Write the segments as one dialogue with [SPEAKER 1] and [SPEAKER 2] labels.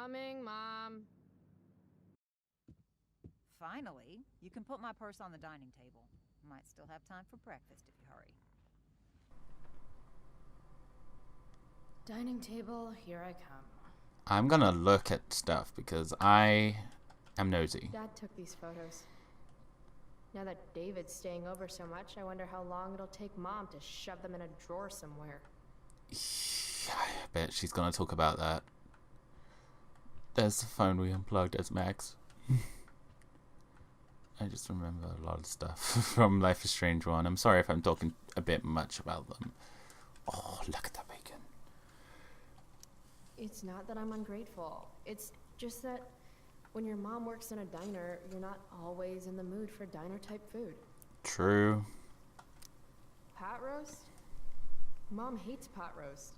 [SPEAKER 1] Coming, Mom.
[SPEAKER 2] Finally, you can put my purse on the dining table. Might still have time for breakfast if you hurry.
[SPEAKER 1] Dining table, here I come.
[SPEAKER 3] I'm gonna look at stuff because I am nosy.
[SPEAKER 1] Dad took these photos. Now that David's staying over so much, I wonder how long it'll take Mom to shove them in a drawer somewhere.
[SPEAKER 3] I bet she's gonna talk about that. There's the phone we unplugged as Max. I just remember a lot of stuff from Life is Strange 1. I'm sorry if I'm talking a bit much about them. Oh, look at that bacon.
[SPEAKER 1] It's not that I'm ungrateful. It's just that when your mom works in a diner, you're not always in the mood for diner-type food.
[SPEAKER 3] True.
[SPEAKER 1] Pot roast? Mom hates pot roast.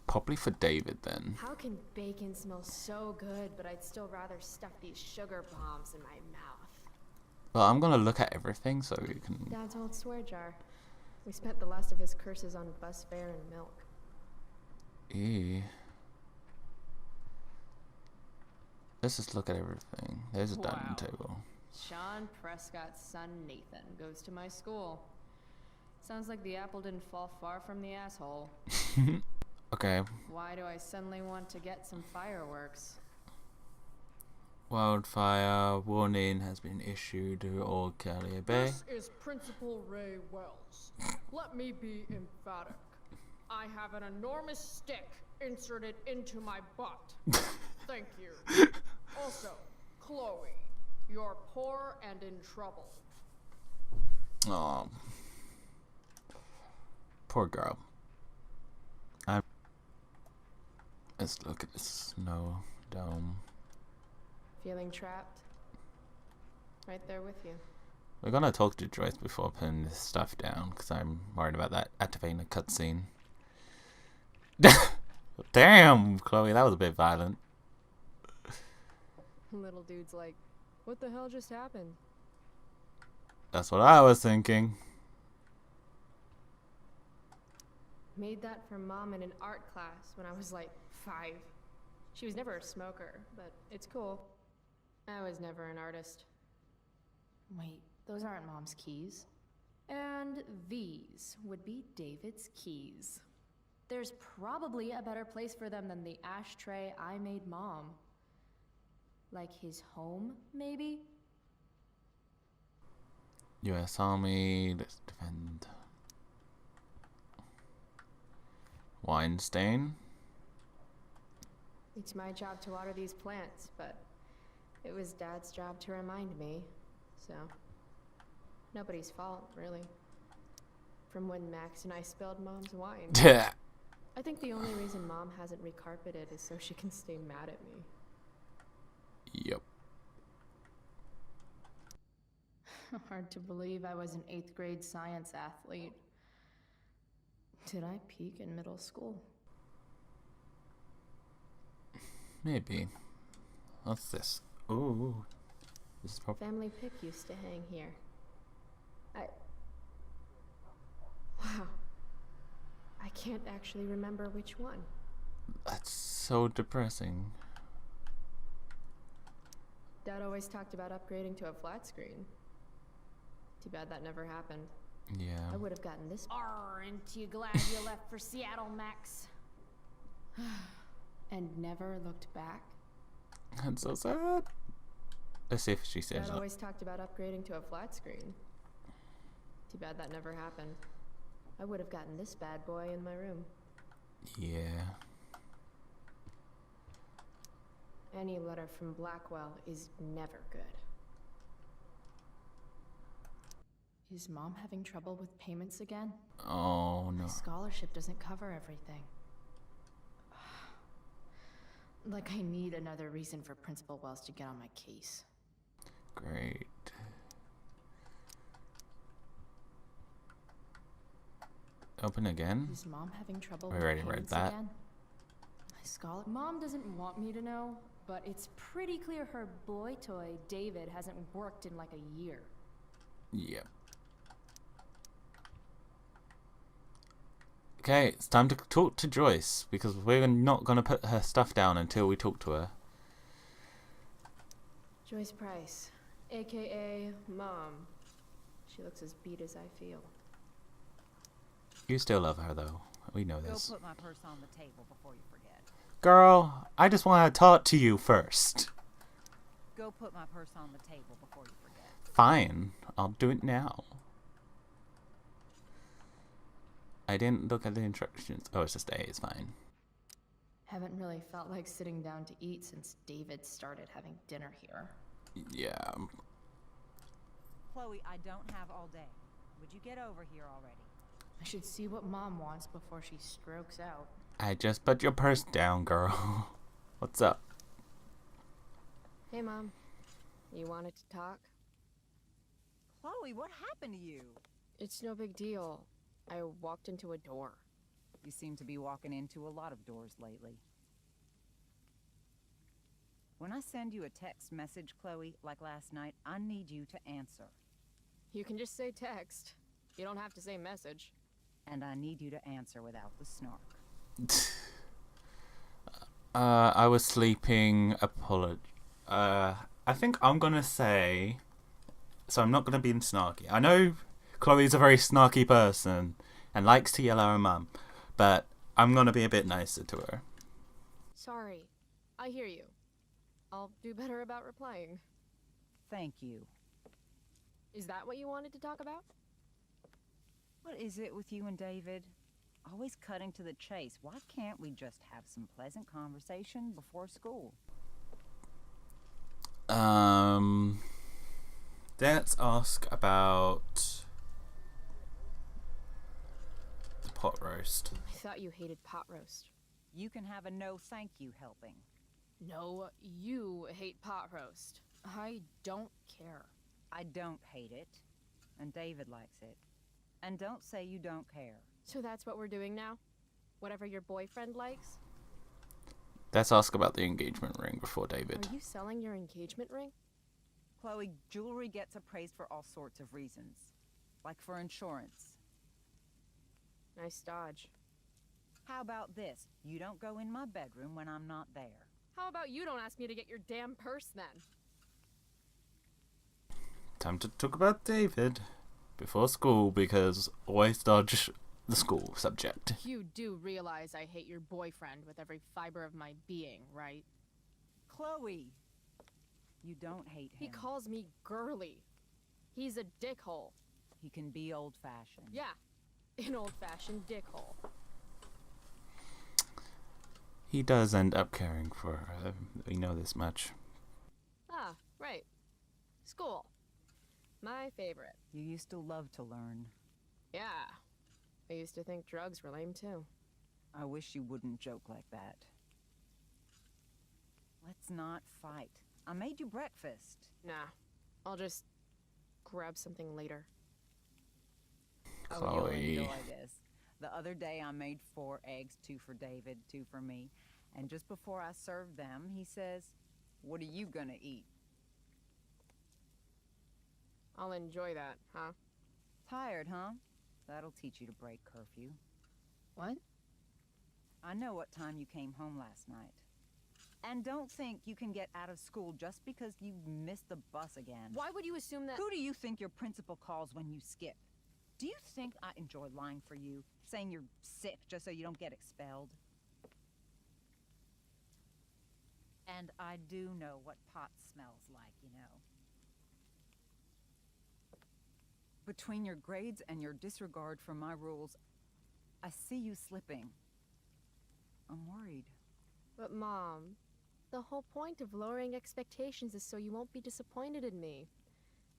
[SPEAKER 3] Probably for David then.
[SPEAKER 1] How can bacon smell so good, but I'd still rather stuff these sugar bombs in my mouth?
[SPEAKER 3] Well, I'm gonna look at everything so you can...
[SPEAKER 1] Dad's old swear jar. We spent the last of his curses on bus fare and milk.
[SPEAKER 3] Eee. Let's just look at everything. There's a dining table.
[SPEAKER 1] Sean Prescott's son Nathan goes to my school. Sounds like the apple didn't fall far from the asshole.
[SPEAKER 3] Okay.
[SPEAKER 1] Why do I suddenly want to get some fireworks?
[SPEAKER 3] Wildfire warning has been issued to all Carrier Bay.
[SPEAKER 4] This is Principal Ray Wells. Let me be emphatic. I have an enormous stick inserted into my butt. Thank you. Also, Chloe, you're poor and in trouble.
[SPEAKER 3] Oh, poor girl. Let's look at the snow dome.
[SPEAKER 1] Feeling trapped? Right there with you.
[SPEAKER 3] We're gonna talk to Joyce before putting this stuff down because I'm worried about that activating a cutscene. Damn, Chloe, that was a bit violent.
[SPEAKER 1] Little dude's like, what the hell just happened?
[SPEAKER 3] That's what I was thinking.
[SPEAKER 1] Made that for Mom in an art class when I was like 5. She was never a smoker, but it's cool. I was never an artist. Wait, those aren't Mom's keys. And these would be David's keys. There's probably a better place for them than the ashtray I made Mom. Like his home, maybe?
[SPEAKER 3] U.S. Army, let's defend. Weinstein.
[SPEAKER 1] It's my job to water these plants, but it was Dad's job to remind me, so nobody's fault, really. From when Max and I spilled Mom's wine. I think the only reason Mom hasn't recarpeted is so she can stay mad at me.
[SPEAKER 3] Yep.
[SPEAKER 1] Hard to believe I was an 8th grade science athlete. Did I peak in middle school?
[SPEAKER 3] Maybe. What's this? Ooh. This is probably...
[SPEAKER 1] Family pic used to hang here. Wow. I can't actually remember which one.
[SPEAKER 3] That's so depressing.
[SPEAKER 1] Dad always talked about upgrading to a flat screen. Too bad that never happened.
[SPEAKER 3] Yeah.
[SPEAKER 1] I would have gotten this.
[SPEAKER 2] Aren't you glad you left for Seattle, Max?
[SPEAKER 1] And never looked back.
[SPEAKER 3] That's so sad. Let's see if she says
[SPEAKER 1] Dad
[SPEAKER 3] that.
[SPEAKER 1] always talked about upgrading to a flat screen. Too bad that never happened. I would have gotten this bad boy in my room.
[SPEAKER 3] Yeah.
[SPEAKER 1] Any letter from Blackwell is never good. Is Mom having trouble with payments again?
[SPEAKER 3] Oh no.
[SPEAKER 1] My scholarship doesn't cover everything. Like I need another reason for Principal Wells to get on my case.
[SPEAKER 3] Great. Open again?
[SPEAKER 1] Is Mom having trouble
[SPEAKER 3] We
[SPEAKER 1] with
[SPEAKER 3] already read
[SPEAKER 1] payments
[SPEAKER 3] that.
[SPEAKER 1] again? Mom doesn't want me to know, but it's pretty clear her boy toy, David, hasn't worked in like a year.
[SPEAKER 3] Yep. Okay, it's time to talk to Joyce, because we're not going to put her stuff down until we talk to her.
[SPEAKER 1] Joyce Price, aka Mom. She looks as beat as I feel.
[SPEAKER 3] You still love her, though. We know
[SPEAKER 2] Go
[SPEAKER 3] this.
[SPEAKER 2] put my purse on the table before you forget.
[SPEAKER 3] Girl, I just want to talk to you first.
[SPEAKER 2] Go put my purse on the table before you forget.
[SPEAKER 3] Fine, I'll do it now. I didn't look at the instructions. Oh, it's just A, it's fine.
[SPEAKER 1] Haven't really felt like sitting down to eat since David started having dinner here.
[SPEAKER 3] Yeah.
[SPEAKER 2] Chloe, I don't have all day. Would you get over here already?
[SPEAKER 1] I should see what Mom wants before she strokes out.
[SPEAKER 3] I just put your purse down, girl. What's up?
[SPEAKER 1] Hey, Mom. You wanted to talk?
[SPEAKER 2] Chloe, what happened to you?
[SPEAKER 1] It's no big deal. I walked into a door.
[SPEAKER 2] You seem to be walking into a lot of doors lately. When I send you a text message, Chloe, like last night, I need you to answer.
[SPEAKER 1] You can just say text. You don't have to say message.
[SPEAKER 2] And I need you to answer without the snark.
[SPEAKER 3] I was sleeping. I think I'm gonna say. So I'm not gonna be snarky. I know Chloe's a very snarky person and likes to yell at her mum, but I'm gonna be a bit nicer to her.
[SPEAKER 1] Sorry. I hear you. I'll do better about replying.
[SPEAKER 2] Thank you.
[SPEAKER 1] Is that what you wanted to talk about?
[SPEAKER 2] What is it with you and David? Always cutting to the chase. Why can't we just have some pleasant conversation before school?
[SPEAKER 3] Let's ask about the pot roast.
[SPEAKER 1] I thought you hated pot roast.
[SPEAKER 2] You can have a no thank you helping.
[SPEAKER 1] No, you hate pot roast. I don't care.
[SPEAKER 2] I don't hate it, and David likes it. And don't say you don't care.
[SPEAKER 1] So that's what we're doing now? Whatever your boyfriend likes?
[SPEAKER 3] Let's ask about the engagement ring before David.
[SPEAKER 1] Are you selling your engagement ring?
[SPEAKER 2] Chloe, jewelry gets appraised for all sorts of reasons. Like for insurance.
[SPEAKER 1] Nice dodge.
[SPEAKER 2] How about this? You don't go in my bedroom when I'm not there.
[SPEAKER 1] How about you don't ask me to get your damn purse then?
[SPEAKER 3] Time to talk about David before school, because always dodge the school subject.
[SPEAKER 1] You do realize I hate your boyfriend with every fiber of my being, right?
[SPEAKER 2] Chloe! You don't hate him.
[SPEAKER 1] He calls me girly. He's a dickhole.
[SPEAKER 2] He can be old-fashioned.
[SPEAKER 1] Yeah, an old-fashioned dickhole.
[SPEAKER 3] He does end up caring for her. We know this much.
[SPEAKER 1] Ah, right. School. My favorite.
[SPEAKER 2] You used to love to learn.
[SPEAKER 1] Yeah. I used to think drugs were lame too.
[SPEAKER 2] I wish you wouldn't joke like that. Let's not fight. I made you breakfast.
[SPEAKER 1] Nah. I'll just grab something later.
[SPEAKER 2] Oh, you'll
[SPEAKER 3] Chloe.
[SPEAKER 2] enjoy this. The other day I made 4 eggs, 2 for David, 2 for me. And just before I served them, he says, "What are you gonna eat?"
[SPEAKER 1] I'll enjoy that, huh?
[SPEAKER 2] Tired, huh? That'll teach you to break curfew.
[SPEAKER 1] What?
[SPEAKER 2] I know what time you came home last night. And don't think you can get out of school just because you missed the bus again.
[SPEAKER 1] Why would you assume that—
[SPEAKER 2] Who do you think your principal calls when you skip? Do you think I enjoy lying for you, saying you're sick just so you don't get expelled? And I do know what pot smells like, you know. Between your grades and your disregard for my rules, I see you slipping. I'm worried.
[SPEAKER 1] But Mom, the whole point of lowering expectations is so you won't be disappointed in me.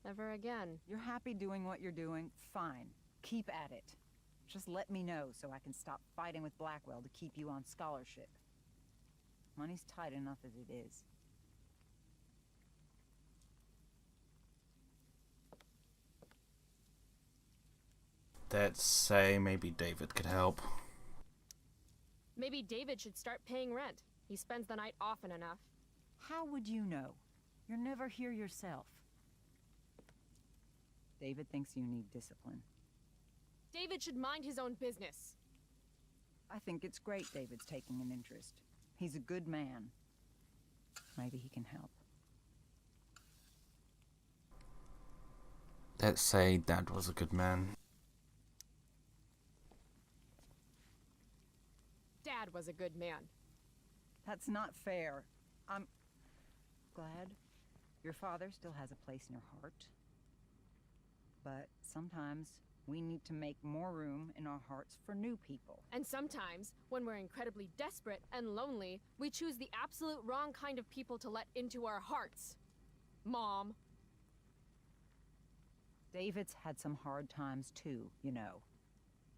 [SPEAKER 1] Ever again.
[SPEAKER 2] You're happy doing what you're doing? Fine. Keep at it. Just let me know so I can stop fighting with Blackwell to keep you on scholarship. Money's tight enough as it is.
[SPEAKER 3] Let's say maybe David could help.
[SPEAKER 1] Maybe David should start paying rent. He spends the night often enough.
[SPEAKER 2] How would you know? You're never here yourself. David thinks you need discipline.
[SPEAKER 1] David should mind his own business.
[SPEAKER 2] I think it's great David's taking an interest. He's a good man. Maybe he can help.
[SPEAKER 3] Let's say Dad was a good man.
[SPEAKER 1] Dad was a good man.
[SPEAKER 2] That's not fair. I'm glad your father still has a place in your heart. But sometimes we need to make more room in our hearts for new people.
[SPEAKER 1] And sometimes, when we're incredibly desperate and lonely, we choose the absolute wrong kind of people to let into our hearts. Mom.
[SPEAKER 2] David's had some hard times too, you know.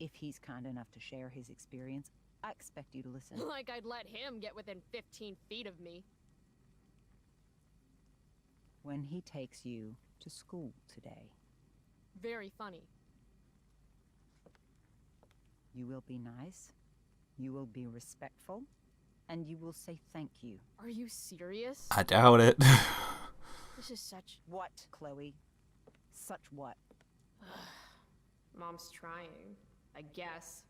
[SPEAKER 2] If he's kind enough to share his experience, I expect you to listen.
[SPEAKER 1] Like I'd let him get within 15 feet of me.
[SPEAKER 2] When he takes you to school today,
[SPEAKER 1] Very funny.
[SPEAKER 2] you will be nice, you will be respectful, and you will say thank you.
[SPEAKER 1] Are you serious?
[SPEAKER 3] I doubt it.
[SPEAKER 1] This is such...
[SPEAKER 2] What, Chloe? Such what?
[SPEAKER 1] Mom's trying, I guess.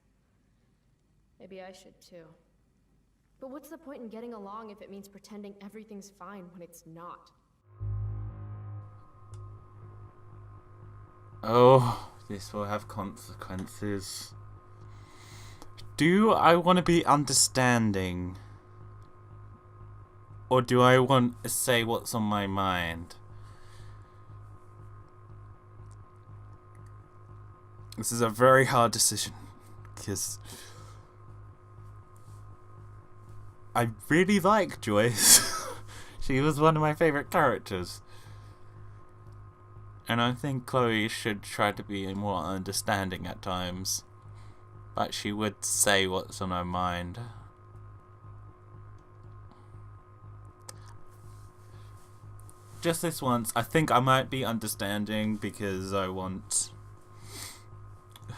[SPEAKER 1] Maybe I should too. But what's the point in getting along if it means pretending everything's fine when it's not?
[SPEAKER 3] Oh, this will have consequences. Do I want to be understanding? Or do I want to say what's on my mind? This is a very hard decision. Because I really like Joyce. She was one of my favourite characters. And I think Chloe should try to be more understanding at times. But she would say what's on her mind. Just this once, I think I might be understanding because I want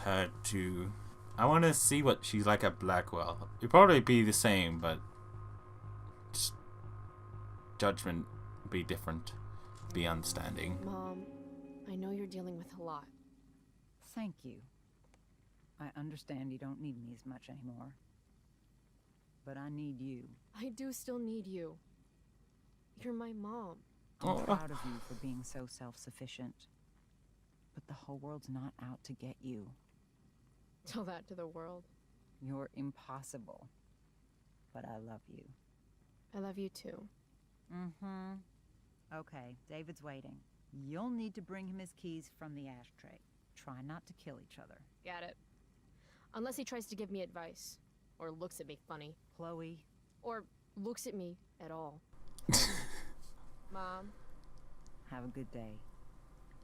[SPEAKER 3] her to... I want to see what she's like at Blackwell. It'd probably be the same, but... just judgment would be different. Be understanding.
[SPEAKER 1] Mom, I know you're dealing with a lot.
[SPEAKER 2] Thank you. I understand you don't need me as much anymore. But I need you.
[SPEAKER 1] I do still need you. You're my mom.
[SPEAKER 2] I'm proud of you for being so self-sufficient. But the whole world's not out to get you.
[SPEAKER 1] Tell that to the world.
[SPEAKER 2] You're impossible. But I love you.
[SPEAKER 1] I love you too.
[SPEAKER 2] Mm-hmm. Okay, David's waiting. You'll need to bring him his keys from the ashtray. Try not to kill each other.
[SPEAKER 1] Got it. Unless he tries to give me advice. Or looks at me funny.
[SPEAKER 2] Chloe.
[SPEAKER 1] Or looks at me at all. Mom,
[SPEAKER 2] Have a good day.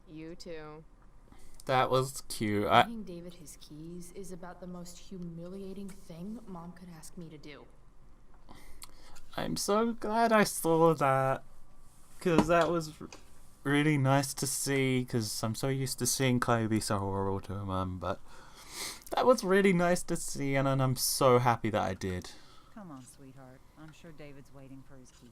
[SPEAKER 1] you too.
[SPEAKER 3] That was cute.
[SPEAKER 5] Giving David his keys is about the most humiliating thing Mom could ask me to do.
[SPEAKER 3] I'm so glad I saw that. Because that was really nice to see. Because I'm so used to seeing Chloe be so horrible to her mum. But that was really nice to see. And I'm so happy that I did.
[SPEAKER 2] Come on, sweetheart. I'm sure David's waiting for his keys.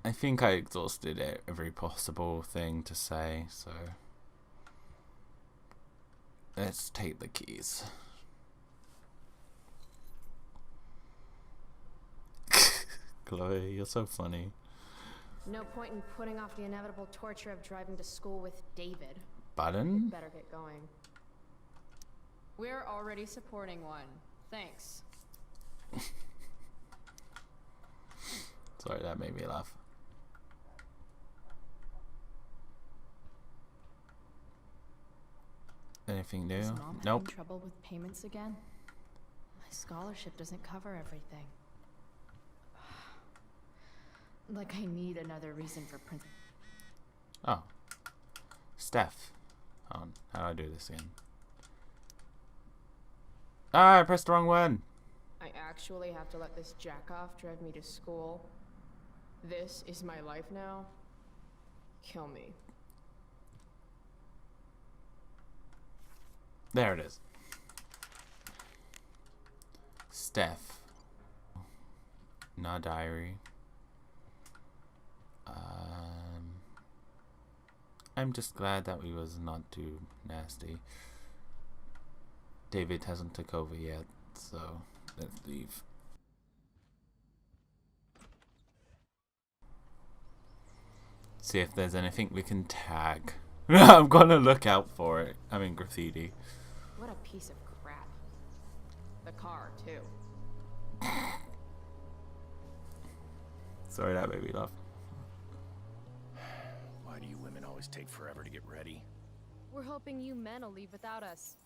[SPEAKER 3] I think I exhausted every possible thing to say. So let's take the keys. Chloe, you're so funny.
[SPEAKER 1] No point in putting off the inevitable torture of driving to school with David.
[SPEAKER 3] Button?
[SPEAKER 1] Better get going.
[SPEAKER 4] We're already supporting one. Thanks.
[SPEAKER 3] Sorry, that made me laugh. Anything new?
[SPEAKER 5] Is Mom
[SPEAKER 3] Nope.
[SPEAKER 5] having trouble with payments again? My scholarship doesn't cover everything. Like I need another reason for Prince.
[SPEAKER 3] Oh. Steph. Hold on. How do I do this again? Ah, I pressed the wrong one.
[SPEAKER 1] I actually have to let this jack-off drive me to school. This is my life now. Kill me.
[SPEAKER 3] There it is. Steph. No diary. I'm just glad that we was not too nasty. David hasn't took over yet, so let's leave. See if there's anything we can tag. I'm gonna look out for it. I mean, graffiti.
[SPEAKER 1] What a piece of crap. The car, too.
[SPEAKER 3] Sorry, that made me laugh.
[SPEAKER 6] Why do you women always take forever to get ready?
[SPEAKER 1] We're hoping you men will leave without us.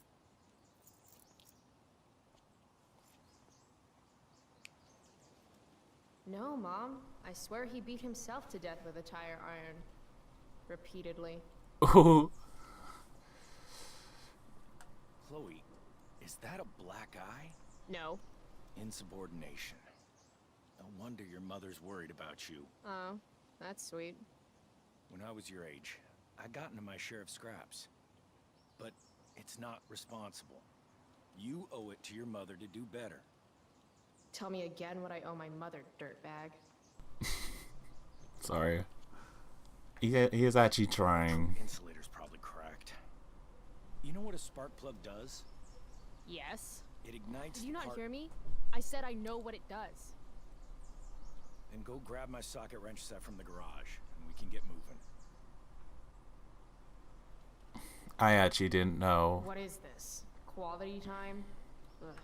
[SPEAKER 1] No, Mom. I swear he beat himself to death with a tire iron. Repeatedly.
[SPEAKER 3] Ooh.
[SPEAKER 6] Chloe, is that a black eye?
[SPEAKER 1] No.
[SPEAKER 6] Insubordination. No wonder your mother's worried about you.
[SPEAKER 1] Oh, that's sweet.
[SPEAKER 6] When I was your age, I got into my share of scraps. But it's not responsible. You owe it to your mother to do better.
[SPEAKER 1] Tell me again what I owe my mother, dirtbag.
[SPEAKER 3] Sorry. He is actually trying.
[SPEAKER 6] Insulator's probably cracked. You know what a spark plug does?
[SPEAKER 1] Yes?
[SPEAKER 6] It ignites
[SPEAKER 1] Did you
[SPEAKER 6] the
[SPEAKER 1] not
[SPEAKER 6] part-
[SPEAKER 1] hear me? I said I know what it does.
[SPEAKER 6] Then go grab my socket wrench set from the garage, and we can get moving.
[SPEAKER 3] I actually didn't know.
[SPEAKER 1] What is this? Quality time? Ugh.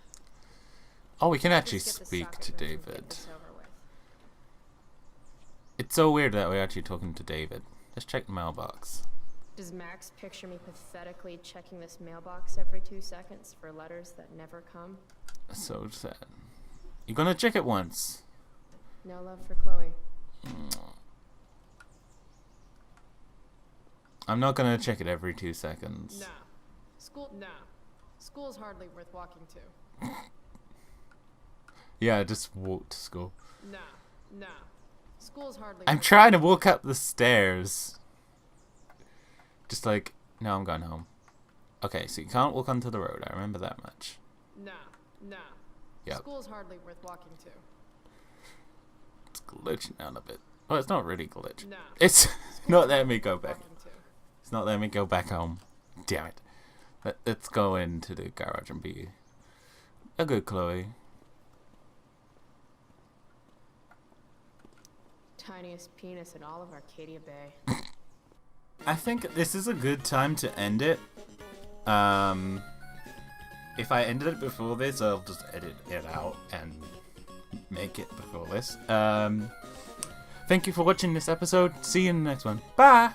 [SPEAKER 3] Oh, we can
[SPEAKER 1] Let's
[SPEAKER 3] actually
[SPEAKER 1] get the
[SPEAKER 3] speak
[SPEAKER 1] socket
[SPEAKER 3] to
[SPEAKER 1] wrench and get
[SPEAKER 3] David.
[SPEAKER 1] this over with.
[SPEAKER 3] It's so weird that we're actually talking to David. Let's check the mailbox.
[SPEAKER 1] Does Max picture me pathetically checking this mailbox every 2 seconds for letters that never come?
[SPEAKER 3] So sad. You're gonna check it once.
[SPEAKER 1] No love for Chloe.
[SPEAKER 3] I'm not gonna check it every 2 seconds.
[SPEAKER 4] Nah. School's hardly worth walking to.
[SPEAKER 3] Yeah, just walk to school.
[SPEAKER 4] Nah. School's hardly
[SPEAKER 3] I'm
[SPEAKER 4] worth
[SPEAKER 3] trying to walk up the stairs. Just like, no, I'm going home. Okay, so you can't walk onto the road. I remember that much.
[SPEAKER 4] Nah.
[SPEAKER 3] Yep.
[SPEAKER 4] School's hardly worth walking to.
[SPEAKER 3] It's glitching out a bit. Oh, it's not really glitch.
[SPEAKER 4] Nah.
[SPEAKER 3] It's not letting me go back.
[SPEAKER 4] Walking to.
[SPEAKER 3] It's not letting me go back home. Damn it. Let's go into the garage and be a good Chloe.
[SPEAKER 1] Tiniest penis in all of Arcadia Bay.
[SPEAKER 3] I think this is a good time to end it. If I ended it before this, I'll just edit it out and make it before this. Thank you for watching this episode. See you in the next one. Bye!